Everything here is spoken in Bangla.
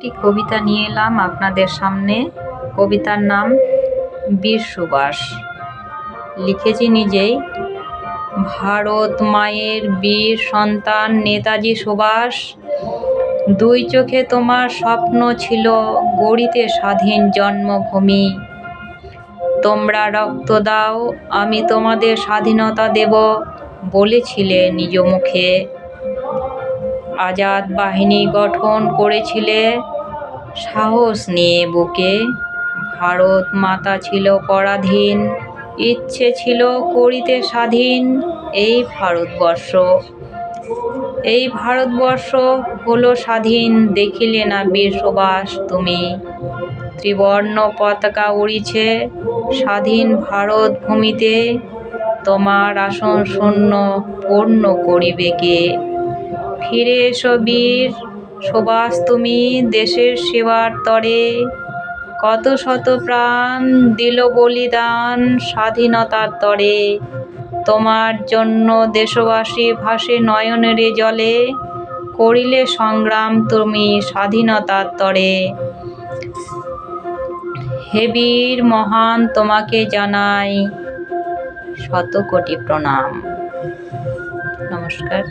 একটি কবিতা নিয়ে এলাম আপনাদের সামনে। কবিতার নাম বীর সুভাষ। লিখেছি নিজেই। ভারত মায়ের বীর সন্তান নেতাজি সুভাষ, দুই চোখে তোমার স্বপ্ন ছিল গড়িতে স্বাধীন জন্মভূমি। তোমরা রক্ত দাও, আমি তোমাদের স্বাধীনতা দেব বলেছিলে নিজ মুখে। আজাদ বাহিনী গঠন করেছিলে সাহস নিয়ে বুকে। ভারত মাতা ছিল পরাধীন, ইচ্ছে ছিল করিতে স্বাধীন এই ভারতবর্ষ। এই ভারতবর্ষ হলো স্বাধীন, দেখিলে না বীর সুভাষ তুমি? ত্রিবর্ণ পতাকা উড়িছে স্বাধীন ভারত ভূমিতে, তোমার আসন শূন্য পূর্ণ করিবে কে? ফিরে এসো বীর সুভাষ তুমি দেশের সেবার তরে, কত শত প্রাণ দিল বলিদান স্বাধীনতার তরে। তোমার জন্য দেশবাসী ভাসে নয়নের জলে, করিলে সংগ্রাম তুমি স্বাধীনতার তরে। হে বীর মহান, তোমাকে জানাই শত কোটি প্রণাম। নমস্কার।